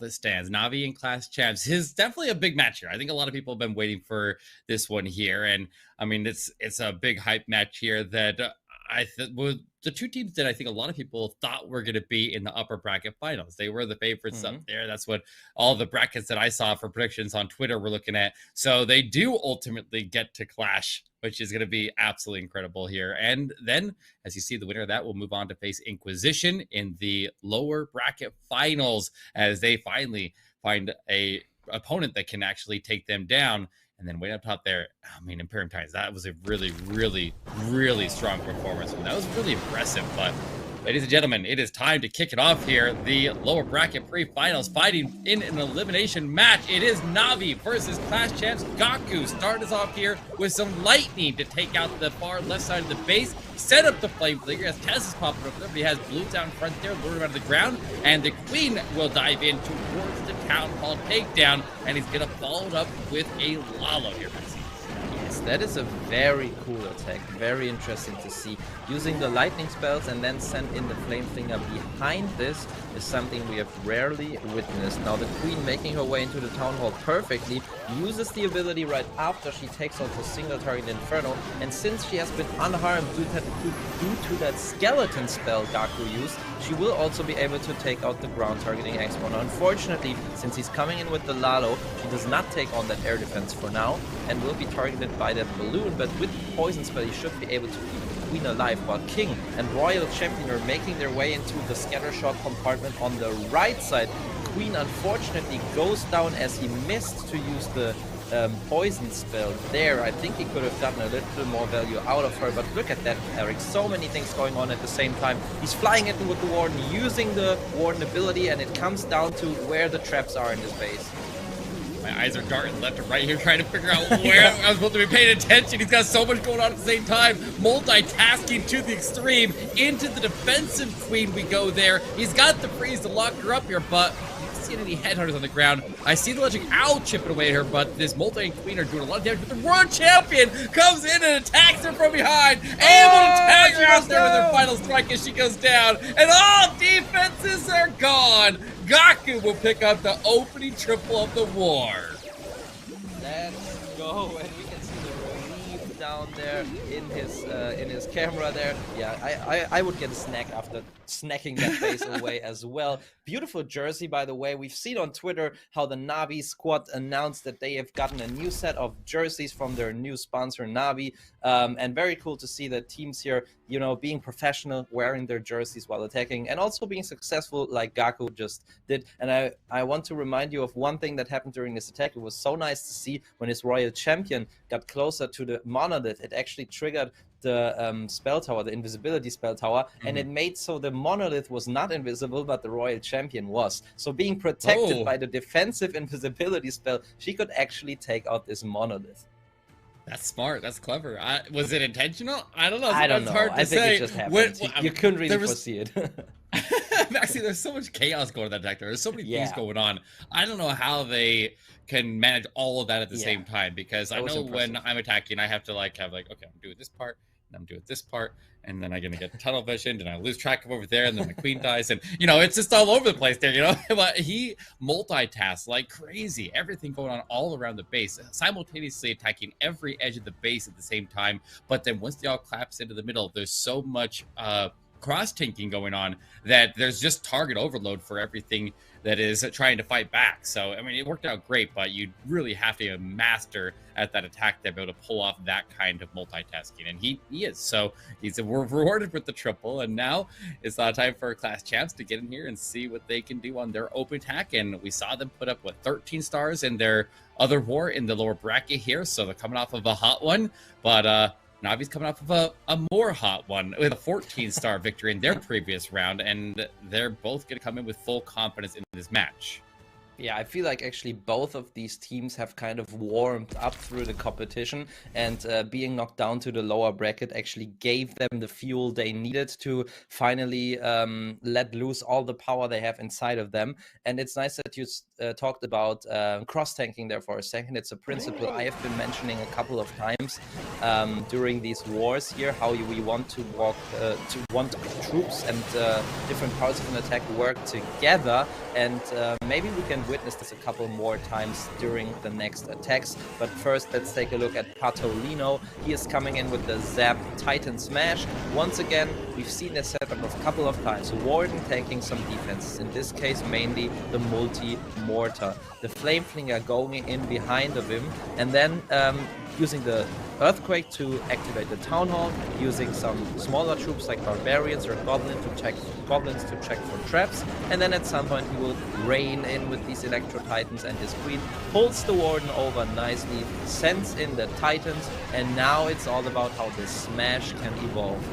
it stands. Navi and Class Champs is definitely a big match here. I think a lot of people have been waiting for this one here, and I mean it's a big hype match here that with the two teams that I think a lot of people thought were going to be in the upper bracket finals. They were the favorites up there. That's what all the brackets that I saw for predictions on Twitter were looking at. So they do ultimately get to clash, which is going to be absolutely incredible here. And then, as you see, the winner of that will move on to face Inquisition in the lower bracket finals as they finally find a opponent that can actually take them down. And then way up top there, I mean, Imperium Titans, that was a really, really, really strong performance. That was really impressive. But ladies and gentlemen, it is time to kick it off here. The lower bracket pre-finals fighting in an elimination match. It is Navi versus Clash Champs Gaku. Start us off here with some lightning to take out the far left side of the base. Set up the flame flicker as Tess is popping up there, but he has blue down front there, luring him out of the ground, and the Queen will dive in towards the Town Hall takedown, and he's gonna follow it up with a Lalo here. Yes, that is a very cool attack, very interesting to see. Using the lightning spells and then send in the flame flinger behind this is something we have rarely witnessed. Now the Queen, making her way into the Town Hall perfectly, uses the ability right after she takes out the single target Inferno, and since she has been unharmed due to that skeleton spell Gaku used, she will also be able to take out the ground targeting X1. Unfortunately, since he's coming in with the Lalo, she does not take on that air defense for now, and will be targeted by that balloon, but with the poison spell he should be able to keep the Queen alive, while King and Royal Champion are making their way into the scatter shot compartment on the right side. Queen unfortunately goes down as he missed to use the poison spell there. I think he could have gotten a little more value out of her, but look at that, Eric. So many things going on at the same time. He's flying in with the Warden, using the Warden ability, and it comes down to where the traps are in this base. My eyes are darting left and right here, trying to figure out where I was supposed to be paying attention. He's got so much going on at the same time. Multitasking to the extreme. Into the defensive Queen we go there. He's got the freeze to lock her up here, but I don't see any headhunters on the ground. I see the Electric Owl chipping away at her, but this Multi and Queen are doing a lot of damage. But the World Champion comes in and attacks her from behind. Able to tag her out there with her final strike as she goes down. And all defenses are gone. Gaku will pick up the opening triple of the war. Let's go, and we can see the relief down there in his camera there. Yeah, I would get a snack after snacking that base away as well. Beautiful jersey, by the way. We've seen on Twitter how the Navi squad announced that they have gotten a new set of jerseys from their new sponsor Navi, and very cool to see that teams here, you know, being professional, wearing their jerseys while attacking, and also being successful like Gaku just did. And I want to remind you of one thing that happened during this attack. It was so nice to see when his Royal Champion got closer to the Monolith. It actually triggered the spell tower, the invisibility spell tower, and it made so the Monolith was not invisible, but the Royal Champion was. So being protected by the defensive invisibility spell, she could actually take out this Monolith. That's smart. That's clever. Was it intentional? I don't know. I don't know. Hard to I think say. It just happened. You couldn't really foresee it. Actually, there's so much chaos going on in that deck. There's so many things going on. I don't know how they can manage all of that at the same time, because I know when I'm attacking, I have to okay, I'm doing this part, and I'm doing this part, and then I'm gonna get tunnel vision, and I lose track of over there, and then my Queen dies, and it's just all over the place there, But he multitasks like crazy, everything going on all around the base, simultaneously attacking every edge of the base at the same time. But then once they all collapse into the middle, there's so much cross-tanking going on that there's just target overload for everything that is trying to fight back. So, I mean, it worked out great, but you really have to be a master at that attack to be able to pull off that kind of multitasking, and he is. So he's rewarded with the triple, and now it's time for Class Champs to get in here and see what they can do on their open attack. And we saw them put up, 13 stars in their other war in the lower bracket here, so they're coming off of a hot one, but Navi's coming off of a more hot one with a 14-star victory in their previous round, and they're both going to come in with full confidence in this match. Yeah, I feel like actually both of these teams have kind of warmed up through the competition, and being knocked down to the lower bracket actually gave them the fuel they needed to finally let loose all the power they have inside of them. And it's nice that you talked about cross-tanking there for a second. It's a principle I have been mentioning a couple of times during these wars here, how we want to want troops and different parts of an attack work together, and maybe we can witness this a couple more times during the next attacks. But first, let's take a look at Patolino. He is coming in with the Zap Titan Smash. Once again, we've seen this setup a couple of times. Warden taking some defenses, in this case mainly the multi-mortar. The Flame Flinger going in behind of him, and then using the Earthquake to activate the Town Hall, using some smaller troops like Barbarians or Goblins to check for traps, and then at some point he will rain in with these Electro Titans, and his Queen pulls the Warden over nicely, sends in the Titans, and now it's all about how the Smash can evolve.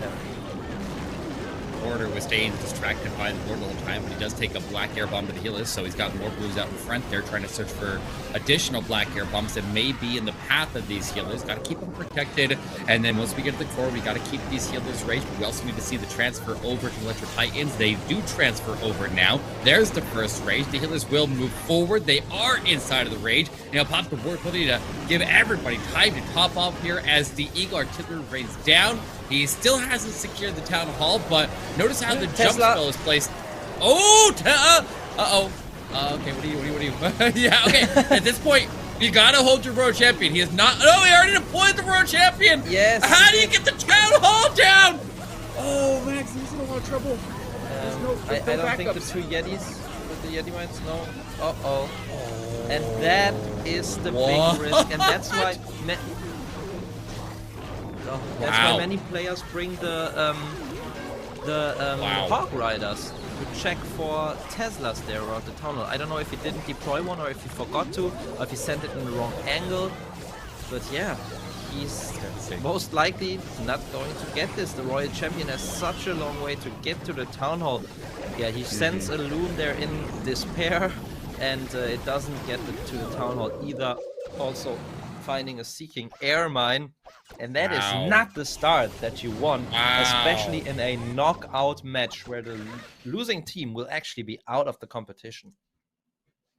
Order was staying distracted by the board the whole time, but he does take a black air bomb to the healers, so he's got more blues out in front there, trying to search for additional black air bombs that may be in the path of these healers. Got to keep them protected, and then once we get to the core, we got to keep these healers raged, but we also need to see the transfer over to Electro Titans. They do transfer over now. There's the first rage. The healers will move forward. They are inside of the rage, and he'll pop the board ability to give everybody time to top off here as the Eagle Artillery rains down. He still hasn't secured the Town Hall, but notice how the jump spell is placed. Oh, okay, what do you? Yeah, okay. At this point, you gotta hold your Royal Champion. He is not. Oh, he already deployed the Royal Champion. Yes. How do you get the Town Hall down? Oh, Max, he's in a lot of trouble. I don't think the two Yetis with the Yeti Mines. No. Oh. And that is the big risk, and that's why. That's why many players bring the Hawk Riders to check for Teslas there around the Town Hall. I don't know if he didn't deploy one, or if he forgot to, or if he sent it in the wrong angle. But yeah, he's most likely not going to get this. The Royal Champion has such a long way to get to the Town Hall. Yeah, he sends a loon there in despair, and it doesn't get to the Town Hall either. Also finding a Seeking Air Mine. And that is not the start that you want, especially in a knockout match where the losing team will actually be out of the competition.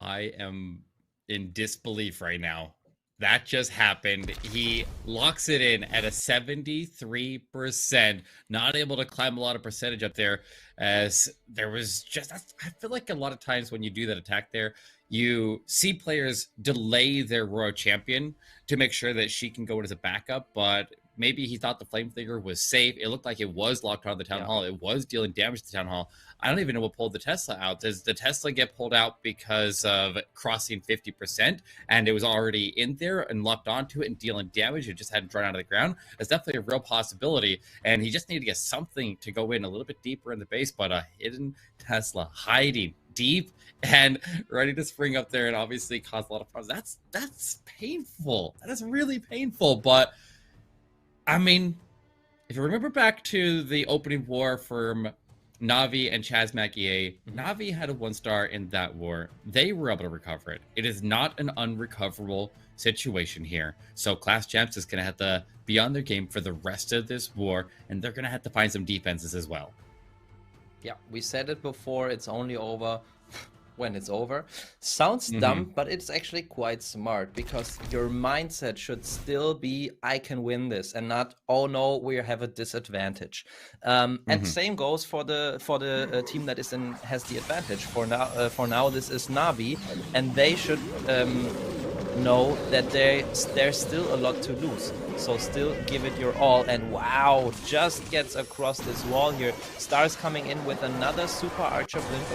I am in disbelief right now. That just happened. He locks it in at a 73%, not able to climb a lot of percentage up there, as there was just, I feel like a lot of times when you do that attack there, you see players delay their Royal Champion to make sure that she can go in as a backup, but maybe he thought the Flame Flinger was safe. It looked like it was locked on the Town Hall. It was dealing damage to the Town Hall. I don't even know what pulled the Tesla out. Does the Tesla get pulled out because of crossing 50% and it was already in there and locked onto it and dealing damage? It just hadn't drawn out of the ground. That's definitely a real possibility, and he just needed to get something to go in a little bit deeper in the base, but a hidden Tesla hiding deep and ready to spring up there and obviously cause a lot of problems. That's painful. That is really painful. But I mean, if you remember back to the opening war from Navi and Chaz Makier, Navi had a 1-star in that war. They were able to recover it. It is not an unrecoverable situation here. So Class Champs is going to have to be on their game for the rest of this war, and they're going to have to find some defenses as well. Yeah, we said it before, it's only over when it's over. Sounds dumb, but it's actually quite smart, because your mindset should still be, I can win this, and not, oh no, we have a disadvantage. And same goes for the team that has the advantage. For now, this is Navi, and they should know that there's still a lot to lose. So still give it your all. And wow, just gets across this wall here. Stars coming in with another super archer blimp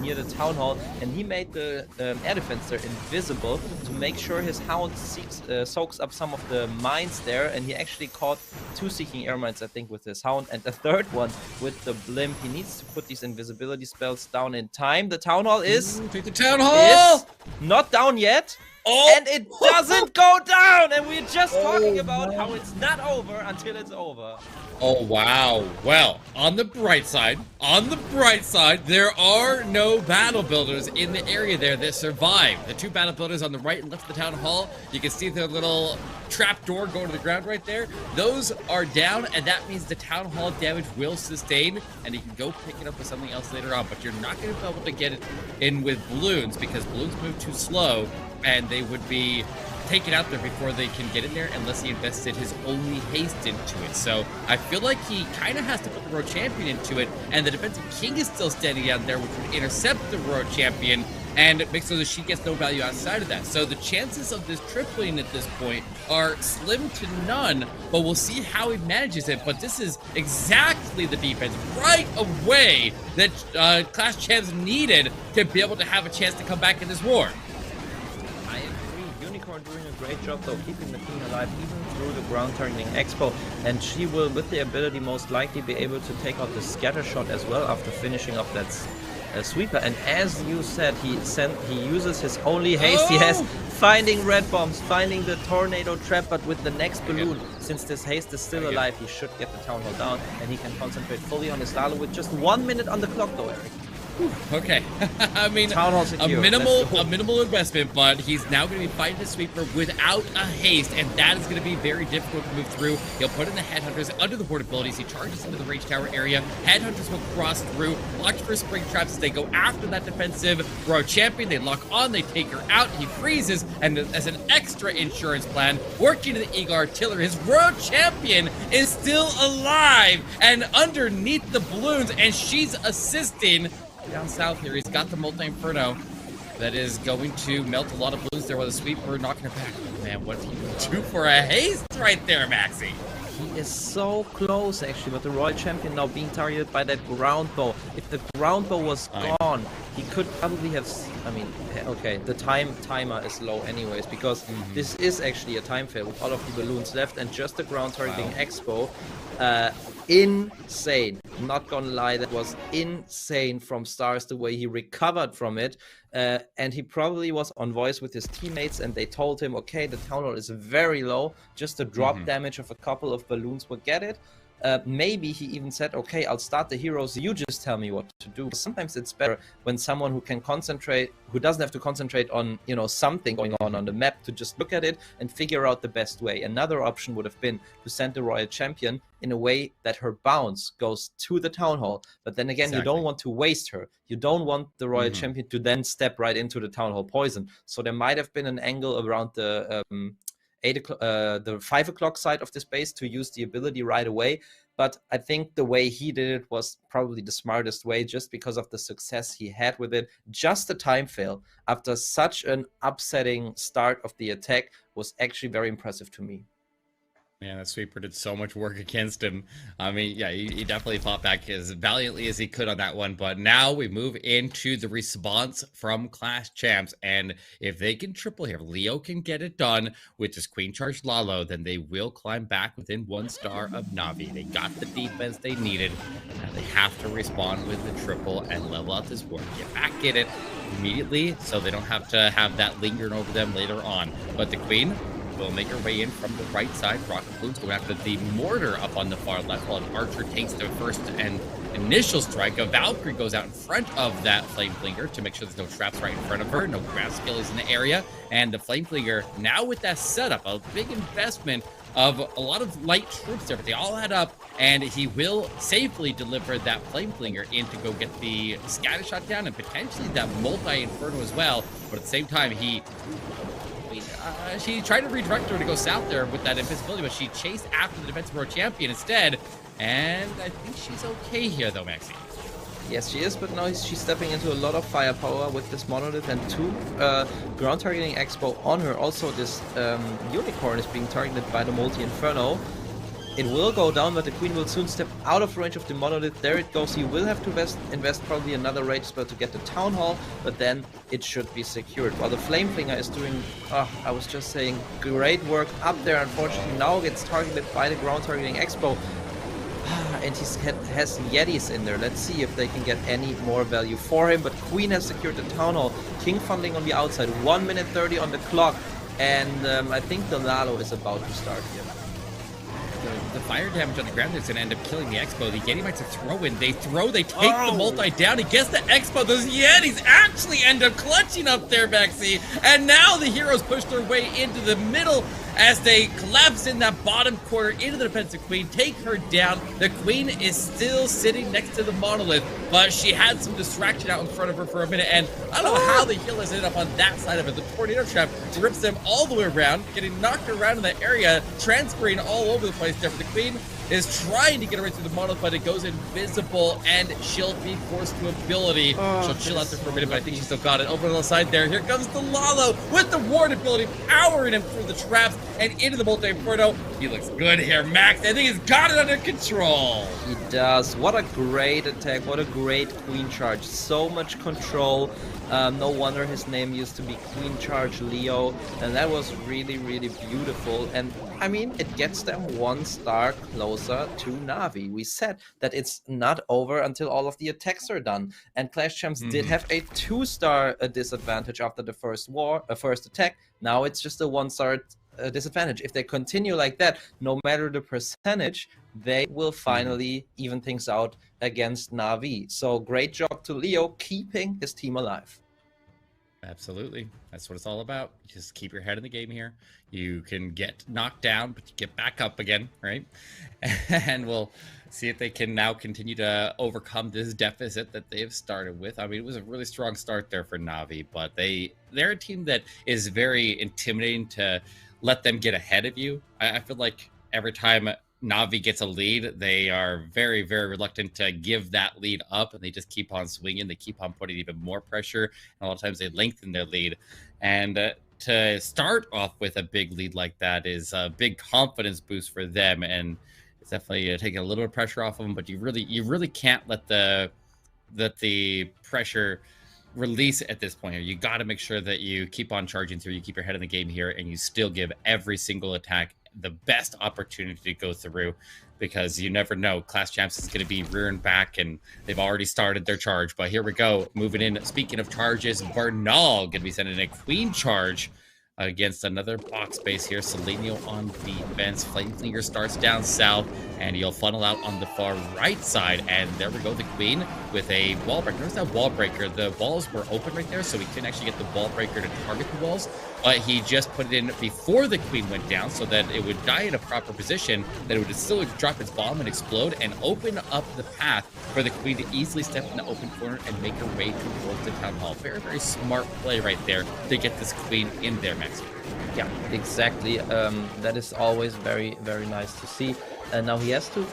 near the Town Hall, and he made the air defense there invisible to make sure his hound soaks up some of the mines there, and he actually caught 2 Seeking Air Mines, I think, with his hound, and the third one with the blimp. He needs to put these invisibility spells down in time. The Town Hall is take the Town Hall! Not down yet. Oh! And it doesn't go down! And we're just talking about no. how it's not over until it's over. Oh, wow. Well, on the bright side, there are no battle builders in the area there that survive. The 2 battle builders on the right and left of the town hall, you can see their little trap door going to the ground right there. Those are down, and that means the town hall damage will sustain, and you can go pick it up with something else later on, but you're not going to be able to get it in with balloons because balloons move too slow, and they would be taken out there before they can get in there unless he invested his only haste into it. So I feel like he kind of has to put the road champion into it, and the defensive king is still standing out there, which would intercept the road champion and make so that she gets no value outside of that. So the chances of this tripling at this point are slim to none, but we'll see how he manages it. But this is exactly the defense right away that Clash Champs needed to be able to have a chance to come back in this war. I agree. Unicorn doing a great job though, keeping the queen alive even through the ground targeting expo, and she will, with the ability, most likely be able to take out the scatter shot as well after finishing off that sweeper. And as you said, he uses his only haste he has, finding red bombs, finding the tornado trap, but with the next balloon, since this haste is still alive, he should get the town hall down, and he can concentrate fully on his Lalo with just 1 minute on the clock though, Eric. Okay, I mean, Town hall a minimal investment, but he's now going to be fighting the sweeper without a haste, and that is going to be very difficult to move through. He'll put in the headhunters under the board abilities. He charges into the rage tower area. Headhunters will cross through, watch for spring traps as they go after that defensive road champion. They lock on, they take her out. He freezes, and as an extra insurance plan, working to the Eagle Artillery, his road champion is still alive and underneath the balloons, and she's assisting. Down south here, he's got the multi-inferno that is going to melt a lot of balloons there with a sweeper knocking her back. Oh, man, what did he do for a haste right there, Maxi? He is so close actually, but the Royal Champion now being targeted by that ground bow. If the ground bow was gone, he could probably have, I mean, okay, the timer is low anyways, because this is actually a time fail with all of the balloons left and just the ground targeting expo. Insane, not gonna lie, that was insane from Stars the way he recovered from it, and he probably was on voice with his teammates and they told him, okay, the town hall is very low, just a drop damage of a couple of balloons will get it. Maybe he even said, okay, I'll start the heroes, you just tell me what to do. Sometimes it's better when someone who can concentrate, who doesn't have to concentrate on, you know, something going on the map, to just look at it and figure out the best way. Another option would have been to send the Royal Champion in a way that her bounce goes to the town hall. But then again, you don't want to waste her. You don't want the Royal Champion to then step right into the town hall poison. So there might have been an angle around the 8 o'clock, the 5 o'clock side of this base to use the ability right away. But I think the way he did it was probably the smartest way, just because of the success he had with it. Just the time fail after such an upsetting start of the attack was actually very impressive to me. Man, that sweeper did so much work against him. I mean, yeah, he definitely fought back as valiantly as he could on that one. But now we move into the response from Clash Champs. And if they can triple here, Leo can get it done with this Queen Charge Lalo, then they will climb back within 1 star of Navi. They got the defense they needed. Now they have to respond with the triple and level out this war. Get back in it immediately so they don't have to have that lingering over them later on. But the Queen will make her way in from the right side. Rocket Balloons go after the mortar up on the far left, while an archer takes the first and initial strike. A Valkyrie goes out in front of that Flame Flinger to make sure there's no traps right in front of her. No grass skill is in the area. And the Flame Flinger, now with that setup, a big investment of a lot of light troops there, but they all add up, and he will safely deliver that Flame Flinger in to go get the scatter shot down and potentially that multi-inferno as well. But at the same time, she tried to redirect her to go south there with that invisibility, but she chased after the defensive road champion instead. And I think she's okay here, though, Maxi. Yes, she is, but now she's stepping into a lot of firepower with this Monolith and 2 ground targeting expo on her. Also, this Unicorn is being targeted by the multi-inferno. It will go down, but the Queen will soon step out of range of the Monolith. There it goes. He will have to invest probably another rage spell to get the Town Hall, but then it should be secured. While the Flame Flinger is doing, I was just saying, great work up there. Unfortunately, now gets targeted by the ground targeting expo. And he has Yetis in there. Let's see if they can get any more value for him. But Queen has secured the Town Hall. King funneling on the outside. 1 minute 30 on the clock. And I think the Lalo is about to start here. The fire damage on the ground is going to end up killing the Expo. The Yeti might throw in. They take the multi down. He gets the Expo. Those Yetis actually end up clutching up there, Maxi. And now the heroes push their way into the middle as they collapse in that bottom corner into the defensive Queen, take her down. The Queen is still sitting next to the Monolith, but she had some distraction out in front of her for a minute, and I don't know how the healers ended up on that side of it. The Tornado Trap rips them all the way around, getting knocked around in that area, transferring all over the place there. But the Queen is trying to get right through the Monolith, but it goes invisible, and she'll be forced to ability. She'll chill out there for a minute, but I think she still got it. Over on the side there, here comes the Lalo with the ward ability, powering him through the traps and into the multi-inferno. He looks good here, Max. I think he's got it under control. He does. What a great attack. What a great Queen Charge. So much control. No wonder his name used to be Queen Charge Leo. And that was really, really beautiful. And I mean, it gets them 1 star closer to Navi. We said that it's not over until all of the attacks are done. And Clash Champs did have a 2-star disadvantage after the first attack. Now it's just a 1-star disadvantage. If they continue like that, no matter the percentage, they will finally even things out against Navi. So great job to Leo keeping his team alive. Absolutely. That's what it's all about. Just keep your head in the game here. You can get knocked down, but you get back up again, right? And we'll see if they can now continue to overcome this deficit that they've started with. I mean, it was a really strong start there for Navi, but they're a team that is very intimidating to let them get ahead of you. I feel like every time Navi gets a lead, they are very, very reluctant to give that lead up, and they just keep on swinging. They keep on putting even more pressure, and a lot of times they lengthen their lead. And to start off with a big lead like that is a big confidence boost for them, and it's definitely taking a little bit of pressure off of them. But you really can't let the pressure release at this point. You got to make sure that you keep on charging through, you keep your head in the game here, and you still give every single attack the best opportunity to go through, because you never know. Clash Champs is going to be rearing back, and they've already started their charge. But here we go, moving in. Speaking of charges, Bernal going to be sending a Queen charge against another box base here. Selenio on defense. Flameslinger starts down south, and he'll funnel out on the far right side. And there we go, the Queen with a wall breaker. Notice that wall breaker. The walls were open right there, so he couldn't actually get the wall breaker to target the walls. But he just put it in before the Queen went down, so that it would die in a proper position, that it would still drop its bomb and explode, and open up the path for the Queen to easily step in the open corner and make her way towards the Town Hall. Very, very smart play right there to get this Queen in there, Max. Yeah, exactly. That is always very, very nice to see. And now he has to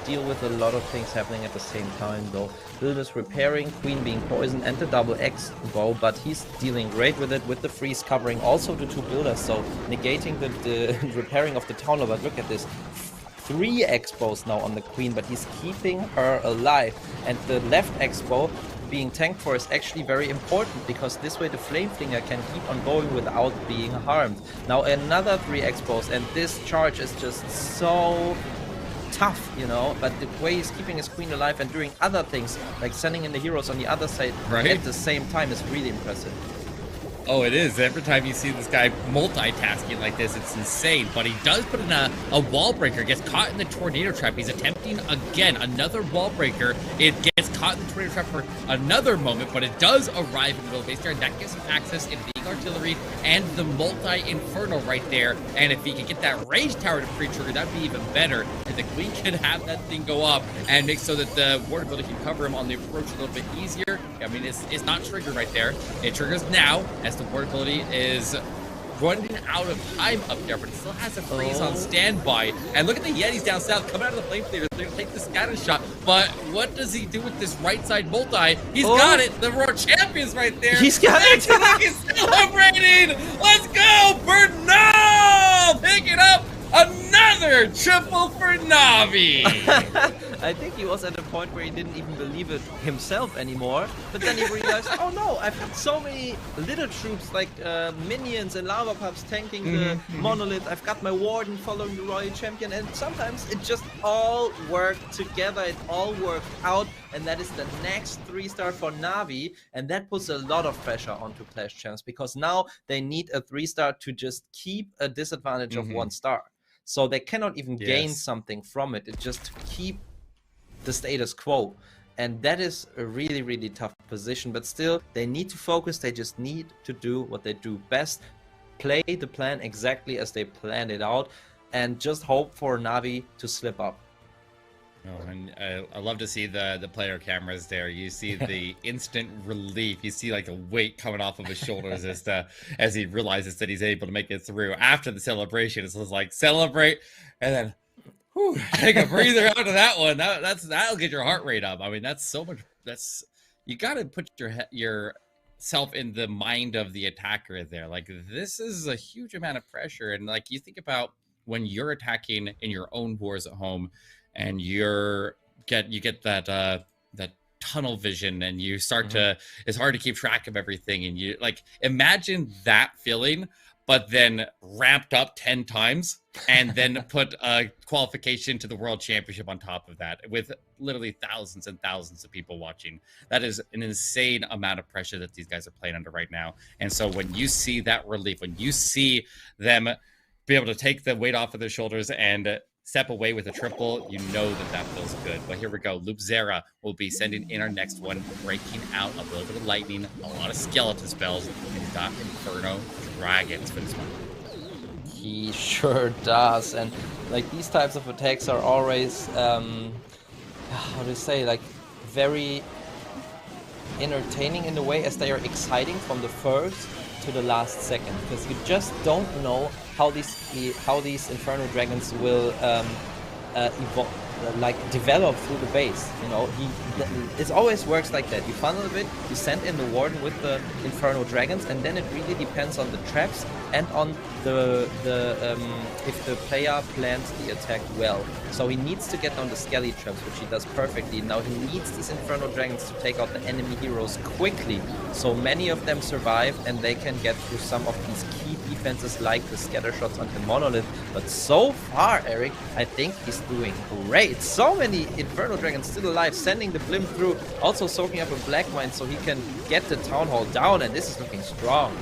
deal with a lot of things happening at the same time, though. Build is repairing, Queen being poisoned, and the double X bow, but he's dealing great with it, with the freeze covering also the 2 builders, so negating the repairing of the town hall. But look at this. 3 X-bows now on the Queen, but he's keeping her alive. And the left X-bow being tanked for is actually very important, because this way the Flame Flinger can keep on going without being harmed. Now another 3 X-bows, and this charge is just so tough, you know, but the way he's keeping his Queen alive and doing other things, like sending in the heroes on the other side at the same time, is really impressive. Oh, it is. Every time you see this guy multitasking like this, it's insane. But he does put in a wall breaker, gets caught in the tornado trap. He's attempting again another wall breaker. It gets caught in the tornado trap for another moment, but it does arrive in the middle base there, and that gives him access into the artillery and the multi-inferno right there. And if he could get that rage tower to pre-trigger, that'd be even better. If the Queen could have that thing go up and make so that the ward ability can cover him on the approach a little bit easier. I mean, it's not triggered right there. It triggers now as the ward ability is running out of time up there, but it still has a freeze on standby. And look at the Yetis down south coming out of the flame theater. They're gonna take the scatter shot, but what does he do with this right side multi? He's got it. The Roar Champion's right there. He's got it. He's celebrating. Let's go, Bernal! Pick it up. another triple for Navi. I think he was at a point where he didn't even believe it himself anymore, but then he realized, oh no, I've got so many little troops like minions and lava pups tanking the monolith. I've got my warden following the royal champion, and sometimes it just all worked together. It all worked out, and that is the next 3-star for Navi, and that puts a lot of pressure onto Clash Champs because now they need a 3-star to just keep a disadvantage of 1 star. So they cannot even gain something from it. It just keep the status quo. And that is a really, really tough position. But still, they need to focus. They just need to do what they do best. Play the plan exactly as they planned it out. And just hope for Navi to slip up. Oh, and I love to see the player cameras there. You see the instant relief. You see like a weight coming off of his shoulders as he realizes that he's able to make it through. After the celebration, it's just like celebrate and then whew, take a breather out of that one. That'll get your heart rate up. I mean, that's so much. You got to put yourself in the mind of the attacker there. Like this is a huge amount of pressure, and like you think about when you're attacking in your own wars at home. And you get that tunnel vision, and you start to, it's hard to keep track of everything, and you like imagine that feeling, but then ramped up 10 times, and then put a qualification to the World Championship on top of that, with literally thousands and thousands of people watching. That is an insane amount of pressure that these guys are playing under right now. And so when you see that relief, when you see them be able to take the weight off of their shoulders and step away with a triple, you know that feels good. But here we go. Loop Zera will be sending in our next one, breaking out a little bit of lightning, a lot of skeleton spells, and he's got Inferno Dragons for this one. He sure does. And like these types of attacks are always, how to say, like very entertaining in a way, as they are exciting from the first to the last second, because you just don't know how these Inferno Dragons will develop through the base. You know, it always works like that. You funnel a bit, you send in the warden with the Inferno Dragons, and then it really depends on the traps and on if the player plans the attack well. So he needs to get on the skelly traps, which he does perfectly. Now he needs these Inferno Dragons to take out the enemy heroes quickly, so many of them survive and they can get through some of these key defenses like the scatter shots on the monolith. But so far, Eric, I think he's doing great. So many Inferno Dragons still alive, sending the blimp through, also soaking up a black mine so he can get the town hall down, and this is looking strong.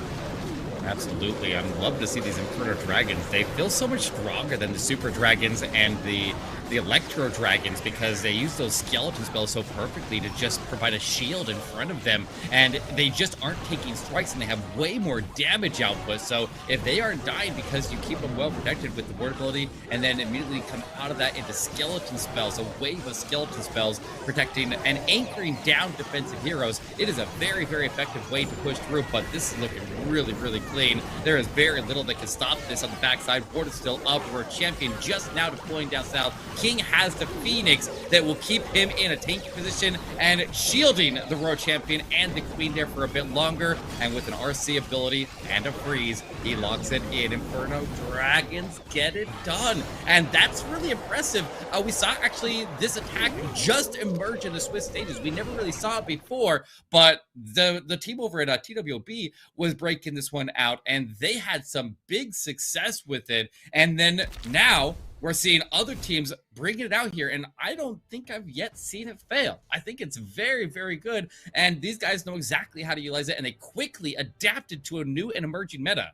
Absolutely. I'd love to see these Inferno Dragons. They feel so much stronger than the Super Dragons and the Electro Dragons, because they use those skeleton spells so perfectly to just provide a shield in front of them, and they just aren't taking strikes, and they have way more damage output. So if they aren't dying because you keep them well protected with the ward ability, and then immediately come out of that into skeleton spells, a wave of skeleton spells protecting and anchoring down defensive heroes, it is a very, very effective way to push through. But this is looking really, really clean. There is very little that can stop this on the backside. Ward is still up. We're champion just now deploying down south. King has the Phoenix that will keep him in a tanky position and shielding the Royal Champion and the Queen there for a bit longer. And with an RC ability and a freeze, he locks it in. Inferno Dragons get it done. And that's really impressive. We saw actually this attack just emerge in the Swiss stages. We never really saw it before, but the team over at TWB was breaking this one out, and they had some big success with it. And then now we're seeing other teams bringing it out here, and I don't think I've yet seen it fail. I think it's very, very good, and these guys know exactly how to utilize it, and they quickly adapted to a new and emerging meta.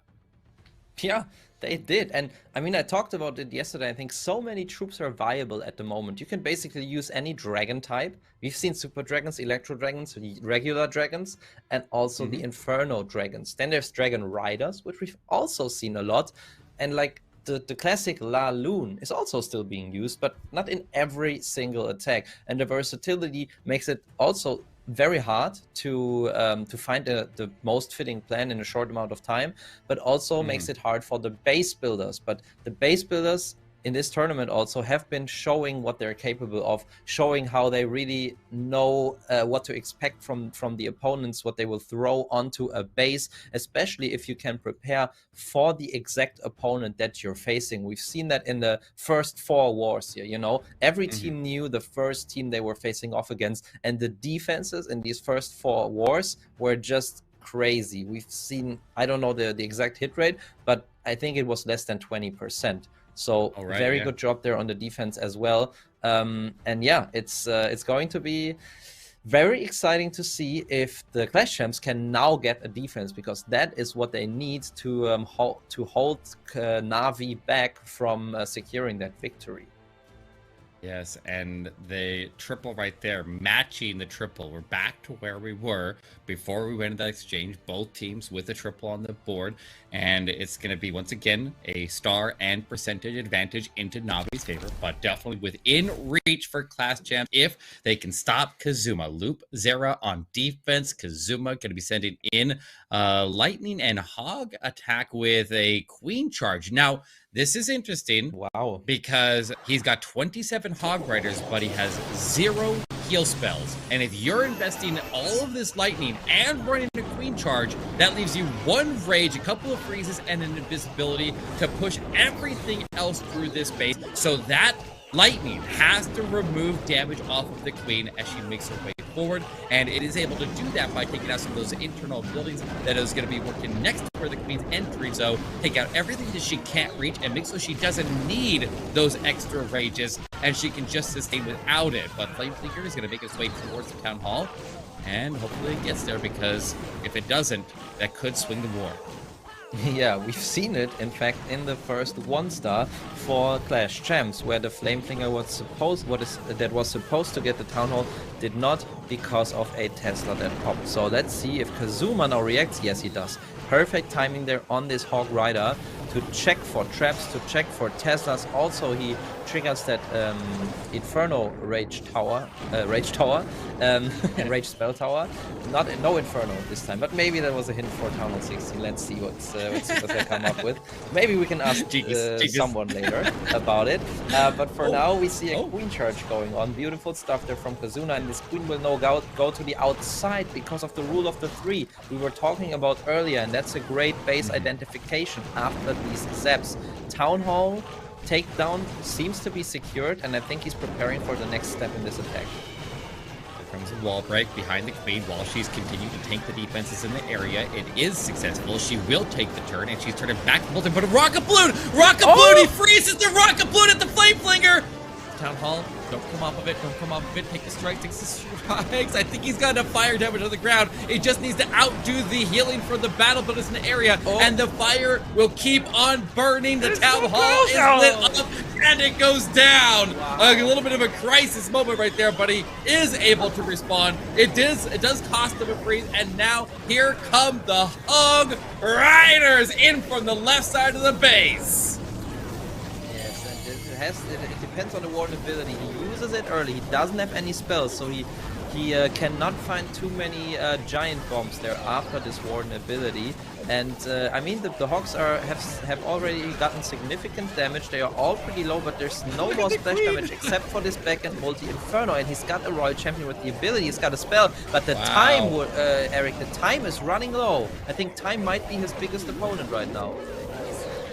Yeah, they did. And I mean, I talked about it yesterday. I think so many troops are viable at the moment. You can basically use any dragon type. We've seen Super Dragons, Electro Dragons, regular dragons, and also the Inferno Dragons. Then there's Dragon Riders, which we've also seen a lot. And like, the classic La Lune is also still being used, but not in every single attack. And the versatility makes it also very hard to find the most fitting plan in a short amount of time, but also makes it hard for the base builders. But the base builders in this tournament also have been showing what they're capable of, showing how they really know what to expect from the opponents, what they will throw onto a base, especially if you can prepare for the exact opponent that you're facing. We've seen that in the first 4 wars here, you know, every team knew the first team they were facing off against, and the defenses in these first 4 wars were just crazy. We've seen, I don't know the exact hit rate, but I think it was less than 20%. So very good job there on the defense as well. And yeah, it's going to be very exciting to see if the Clash Champs can now get a defense, because that is what they need to hold Navi back from securing that victory. Yes, and the triple right there, matching the triple. We're back to where we were before we went into that exchange, both teams with a triple on the board. And it's going to be, once again, a star and percentage advantage into Navi's favor, but definitely within reach for Clash Champs if they can stop Kazuma. Loop Zera on defense. Kazuma going to be sending in Lightning and Hog attack with a Queen charge. Now, this is interesting. Wow. Because he's got 27 Hog Riders, but he has 0 heal spells. And if you're investing all of this Lightning and running a Queen charge, that leaves you 1 Rage, a couple of freezes, and an invisibility to push everything else through this base. So that Lightning has to remove damage off of the Queen as she makes her way forward, and it is able to do that by taking out some of those internal buildings that is going to be working next to where the Queen's entry zone, take out everything that she can't reach, and make so she doesn't need those extra rages, and she can just sustain without it. But Flame Flicker is going to make its way towards the Town Hall, and hopefully it gets there, because if it doesn't, that could swing the war. Yeah, we've seen it, in fact, in the first 1-star for Clash Champs, where the Flameflinger was supposed to get the Town Hall, did not, because of a Tesla that popped. So let's see if Kazuma now reacts. Yes, he does. Perfect timing there on this Hog Rider to check for traps, to check for Teslas. Also, he triggers that Inferno Rage Tower, Rage Spell Tower. No Inferno this time, but maybe that was a hint for Town Hall 16. Let's see what they come up with. Maybe we can ask someone later about it. But for now, we see a Queen charge going on. Beautiful stuff there from Kazuna, and this Queen will now go to the outside because of the rule of the 3 we were talking about earlier, and that's a great base identification after these zaps. Town Hall takedown seems to be secured, and I think he's preparing for the next step in this attack. Here comes a wall break behind the Queen while she's continuing to tank the defenses in the area. It is successful. She will take the turn, and she's turning back to but a Rocket Balloon! Rocket Balloon! He freezes the Rocket Balloon at the Flame Flinger! Town Hall, don't come off of it, don't come off of it, take the strike, takes the strikes. I think he's got enough fire damage on the ground. He just needs to outdo the healing for the battle, but it's an area, and the fire will keep on burning. The Town Hall is lit up, and it goes down. Wow. A little bit of a crisis moment right there, but he is able to respond. It does cost him a freeze, and now here come the Hog Riders in from the left side of the base. It depends on the Warden ability. He uses it early. He doesn't have any spells, so he cannot find too many giant bombs there after this Warden ability. And I mean, the Hogs have already gotten significant damage. They are all pretty low, but there's no more splash damage except for this back-end multi Inferno. And he's got a Royal Champion with the ability. He's got a spell, but the time, Eric, the time is running low. I think time might be his biggest opponent right now.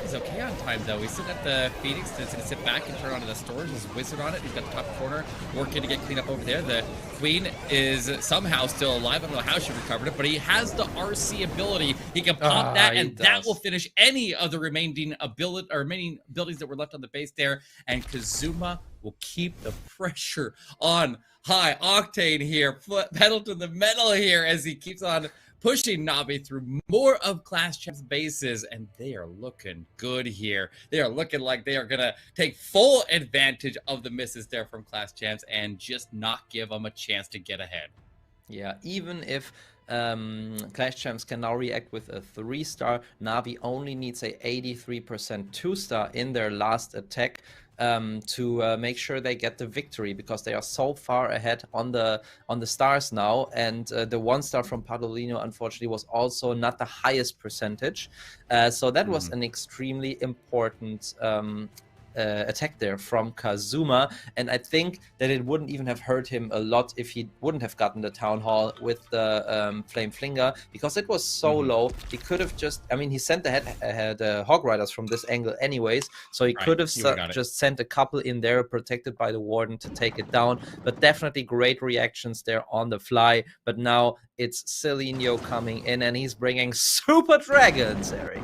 He's okay on time, though. He's sitting at the Phoenix. He's going to sit back and turn on the storage. He's Wizard on it. He's got the top corner working to get cleaned up over there. The Queen is somehow still alive. I don't know how she recovered it, but he has the RC ability. He can pop that, and that will finish any of the remaining buildings that were left on the base there. And Kazuma will keep the pressure on high octane here, pedal to the metal here as he keeps on pushing Navi through more of Clash Champs bases, and they are looking good here. They are looking like they are going to take full advantage of the misses there from Clash Champs and just not give them a chance to get ahead. Yeah, even if Clash Champs can now react with a 3-star, Navi only needs a 83% 2-star in their last attack to make sure they get the victory, because they are so far ahead on the stars now, and the 1-star from Padolino unfortunately was also not the highest percentage, so that was an extremely important attack there from Kazuma, and I think that it wouldn't even have hurt him a lot if he wouldn't have gotten the Town Hall with the Flame Flinger, because it was so low. He could have just, I mean, he sent the Hog Riders from this angle anyways, so he could have just sent a couple in there, protected by the Warden, to take it down. But definitely great reactions there on the fly. But now it's Selenio coming in, and he's bringing Super Dragons, Eric.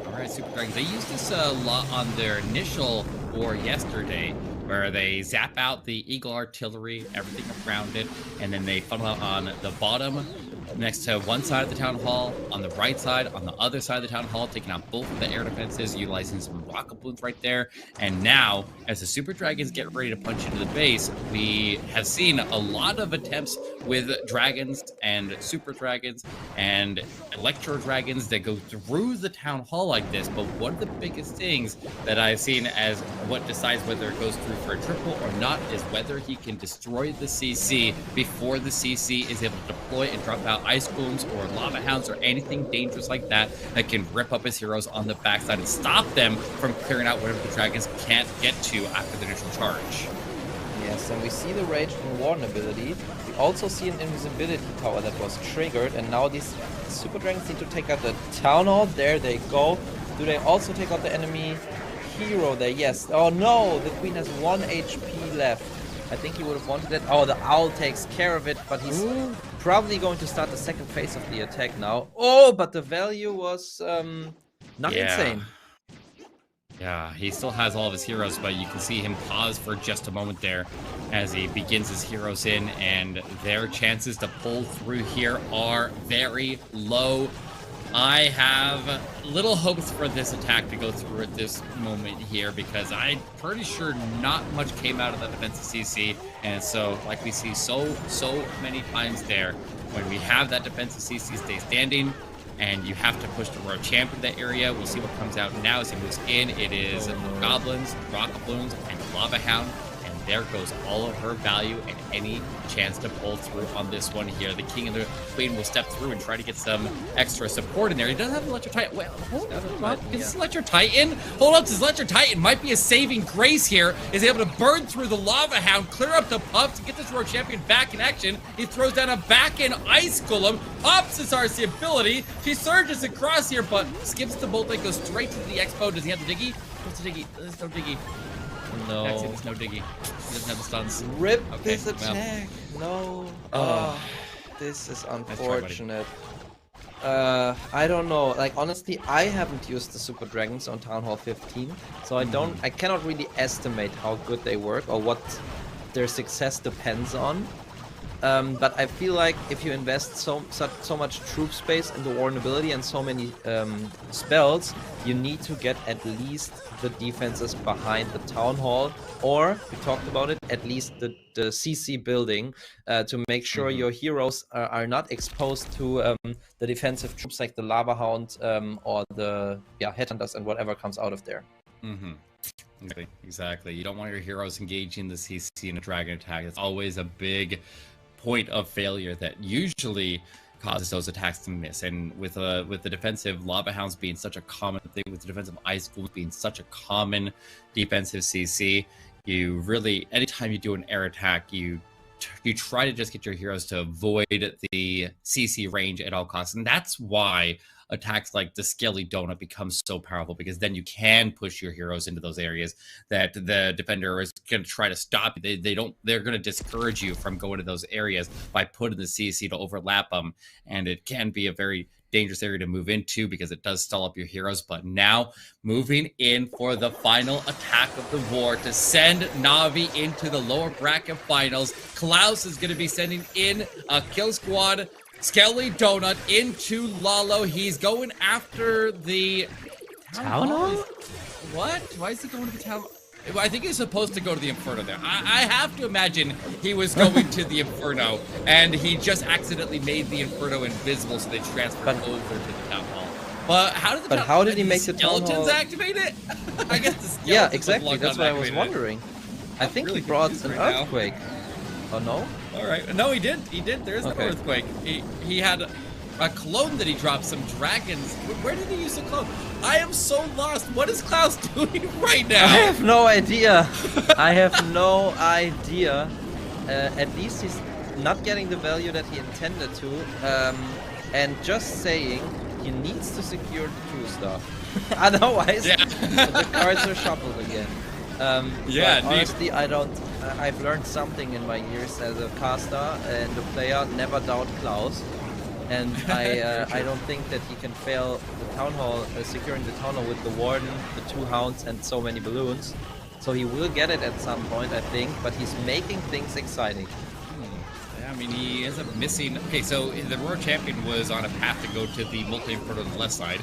Alright, Super Dragons. They used this a lot on their initial war yesterday, where they zap out the Eagle Artillery, everything around it, and then they funnel out on the bottom, next to one side of the Town Hall, on the right side, on the other side of the Town Hall, taking out both of the air defenses, utilizing some rocket balloons right there. And now, as the Super Dragons get ready to punch into the base, we have seen a lot of attempts with dragons and Super Dragons and Electro Dragons that go through the Town Hall like this. But one of the biggest things that I've seen as what decides whether it goes through for a triple or not is whether he can destroy the CC before the CC is able to deploy and drop out ice golems or lava hounds or anything dangerous like that that can rip up his heroes on the backside and stop them from clearing out whatever the dragons can't get to after the initial charge. Yes, and we see the Rage and Warden ability. We also see an invisibility tower that was triggered, and now these Super Dragons need to take out the Town Hall. There they go. Do they also take out the enemy hero there? Yes. Oh no, the Queen has 1 HP left. I think he would have wanted it. Oh, the Owl takes care of it, but he's probably going to start the second phase of the attack now. Oh, but the value was not insane. Yeah, he still has all of his heroes, but you can see him pause for just a moment there as he begins his heroes in, and their chances to pull through here are very low. I have little hopes for this attack to go through at this moment here, because I'm pretty sure not much came out of that defensive CC. And so, like we see so many times there, when we have that defensive CC stay standing, and you have to push the Royal Champion in that area. We'll see what comes out now as he moves in. It is Goblins, Rocket Balloons, and Lava Hound. And there goes all of her value and any chance to pull through on this one here. The King and the Queen will step through and try to get some extra support in there. He doesn't have Electro Titan. Well, hold up. Is this Electro Titan? Hold up, this Electro Titan might be a saving grace here. Is able to burn through the Lava Hound, clear up the Pups, and get this Royal Champion back in action. He throws down a back-end Ice Golem. Pops his RC ability. She surges across here, but skips the bolt and goes straight to the Expo. Does he have the Diggy? What's the Diggy? There's no Diggy. No. Actually, there's no Diggy. He doesn't have the stuns. Rip this attack. No. Oh, this is unfortunate. I don't know. Like, honestly, I haven't used the Super Dragons on Town Hall 15, so I cannot really estimate how good they work or what their success depends on. But I feel like if you invest so much troop space in the Warden ability and so many spells, you need to get at least the defenses behind the Town Hall, or, we talked about it, at least the CC building, to make sure your heroes are not exposed to the defensive troops like the Lava Hound or the Headhunters and whatever comes out of there. Exactly. You don't want your heroes engaging the CC in a dragon attack. It's always a big point of failure that usually causes those attacks to miss. And with the defensive Lava Hounds being such a common thing, with the defensive Ice Ghouls being such a common defensive CC, you really, anytime you do an air attack, you try to just get your heroes to avoid the CC range at all costs. And that's why attacks like the Skelly Donut become so powerful, because then you can push your heroes into those areas that the defender is going to try to stop. They're going to discourage you from going to those areas by putting the CC to overlap them. And it can be a very dangerous area to move into because it does stall up your heroes. But now moving in for the final attack of the war to send Navi into the lower bracket finals. Klaus is going to be sending in a kill squad Skelly Donut into Lalo. He's going after the Town Hall? What? Why is he going to the town? I think he's supposed to go to the Inferno there. I have to imagine he was going to the Inferno, and he just accidentally made the Inferno invisible, so they transferred over to the Town Hall. But how did he make the skeletons activate it? I guess the skeletons. Yeah, exactly. That's what I was wondering. I think he brought an earthquake. Oh no? All right. No, he did. There is an earthquake. He had a clone that he dropped, some dragons. Where did he use the clone? I am so lost. What is Klaus doing right now? I have no idea. I have no idea. At least he's not getting the value that he intended to. And just saying, he needs to secure the 2-star. Otherwise, the cards are shuffled again. But honestly, I've learned something in my years as a caster and a player. Never doubt Klaus. And I don't think that he can fail the town hall, securing the town hall with the warden, the 2 hounds, and so many balloons. So he will get it at some point, I think. But he's making things exciting. I mean, he ends up missing. Okay, so the Roar Champion was on a path to go to the Multi-Inferno on the left side.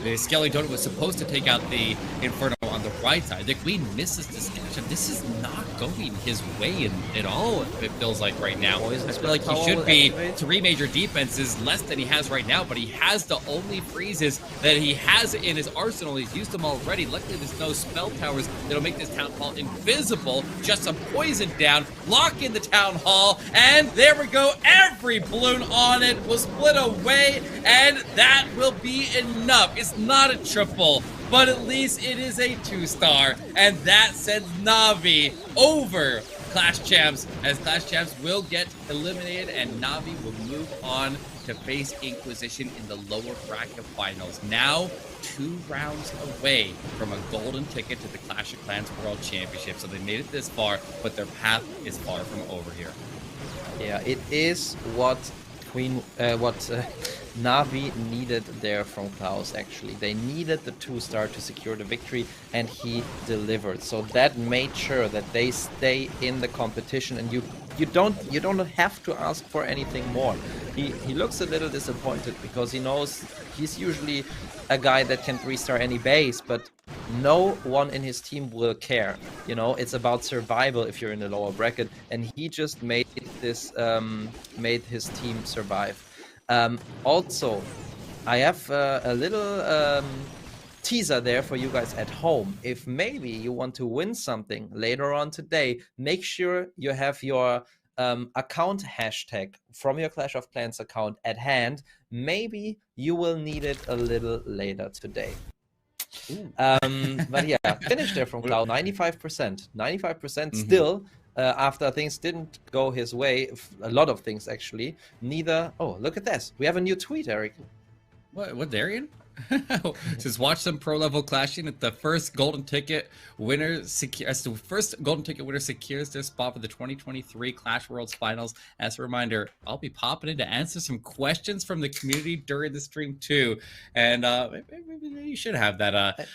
The Skelly Donut was supposed to take out the Inferno on the right side. The Queen misses this catch, and this is not going his way at all, it feels like right now. I feel like he should be 3 major defenses less than he has right now, but he has the only freezes that he has in his arsenal. He's used them already. Luckily, there's no spell towers that'll make this town hall invisible. Just some poison down, lock in the town hall, and there we go. Every balloon on it will split away, and that will be enough. It's not a triple, but at least it is a 2-star, and that sends Navi over Clash Champs, as Clash Champs will get eliminated, and Navi will move on to face Inquisition in the lower bracket finals. Now, 2 rounds away from a golden ticket to the Clash of Clans World Championship. So they made it this far, but their path is far from over here. Yeah, it is what Navi needed there from Klaus, actually. They needed the 2-star to secure the victory, and he delivered. So that made sure that they stay in the competition, and you don't have to ask for anything more. He looks a little disappointed because he knows he's usually a guy that can 3-star any base, but no one in his team will care. You know, it's about survival if you're in the lower bracket, and he just made this made his team survive. Also, I have a little teaser there for you guys at home. If maybe you want to win something later on today, make sure you have your account hashtag from your Clash of Clans account at hand. Maybe you will need it a little later today. But yeah, finish there from Cloud. 95% still. After things didn't go his way, a lot of things actually. Neither. Oh, look at this. We have a new tweet, Eric. What Darian? Says watch some pro level clashing at the first golden ticket winner secures their spot for the 2023 Clash Worlds finals. As a reminder, I'll be popping in to answer some questions from the community during the stream too, and maybe you should have that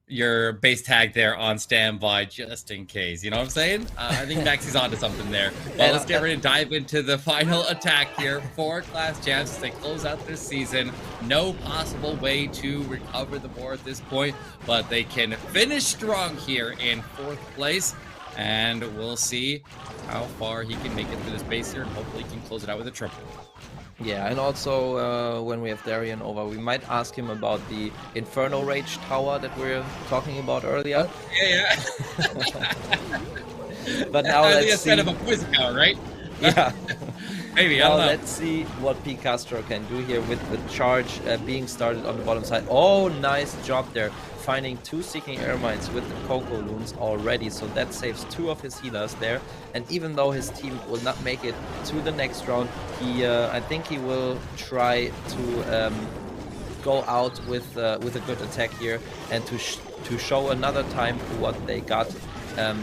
your base tag there on standby just in case. You know what I'm saying? I think Maxi's onto something there. Well, let's get ready to dive into the final attack here for Clash Champs as they close out their season. No possible way to recover the war at this point, but they can finish strong here in 4th place. And we'll see how far he can make it through this base here, and hopefully he can close it out with a triple. Yeah, and also when we have Darian over, we might ask him about the Inferno Rage Tower that we were talking about earlier. Yeah. But now I think let's that's see. kind of a poison tower, right? Yeah. Maybe, Now I don't know. let's see what P. Castro can do here with the charge being started on the bottom side. Oh, nice job there. Finding 2 Seeking Air Mines with the Coco Loons already. So that saves 2 of his healers there. And even though his team will not make it to the next round, I think he will try to go out with a good attack here and to show another time what they got.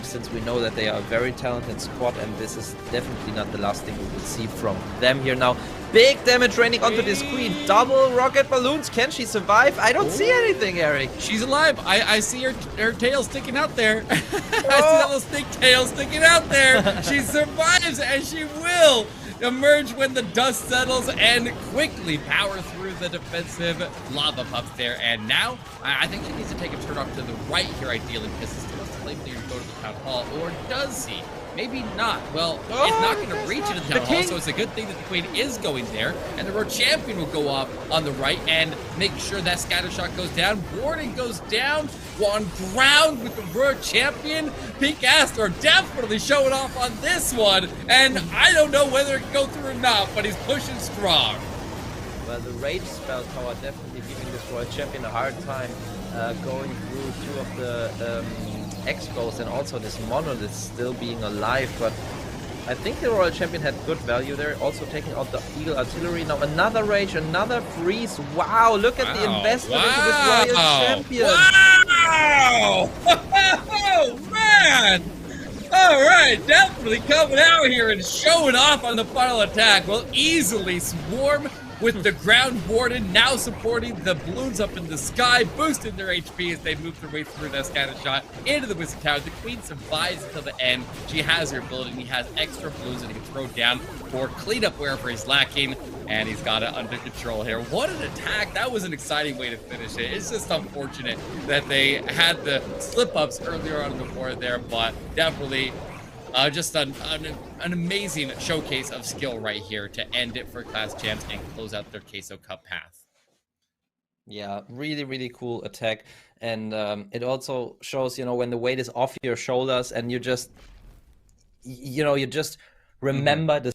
Since we know that they are a very talented squad, and this is definitely not the last thing we will see from them here now. Big damage raining onto this queen. Double rocket balloons. Can she survive? I don't see anything, Eric. She's alive. I see her tail sticking out there. I see that little snake tail sticking out there. She survives, and she will emerge when the dust settles and quickly power through the defensive lava pups there. And now, I think she needs to take a turn off to the right here, ideally, because it's still a likely to go to the town hall. Or does he? Maybe not. Well, it's not going to reach into the town hall, so it's a good thing that the queen is going there. And the Roar Champion will go off on the right and make sure that scatter shot goes down. Warden goes down on ground with the Roar Champion. Pink Astor definitely showing off on this one. And I don't know whether it can go through or not, but he's pushing strong. Well, the Rage spell power definitely giving this World Champion a hard time going through two of the Expos, and also this Monolith still being alive, but I think the Royal Champion had good value there, also taking out the Eagle Artillery. Now another Rage, another Freeze. Wow, look at the investment into this Royal Champion. Wow! Oh, man! All right, definitely coming out here and showing off on the final attack. Will easily swarm with the Ground Warden now supporting the balloons up in the sky, boosting their HP as they move their way through that scatter shot into the Wizard Tower. The Queen survives until the end. She has her ability, and he has extra balloons that he can throw down for cleanup wherever he's lacking, and he's got it under control here. What an attack. That was an exciting way to finish it. It's just unfortunate that they had the slip-ups earlier on in the board there, but definitely just an amazing showcase of skill right here to end it for Class Champs and close out their Queso Cup path. Yeah, really, really cool attack. And it also shows, you know, when the weight is off your shoulders and you just, you know, you just remember the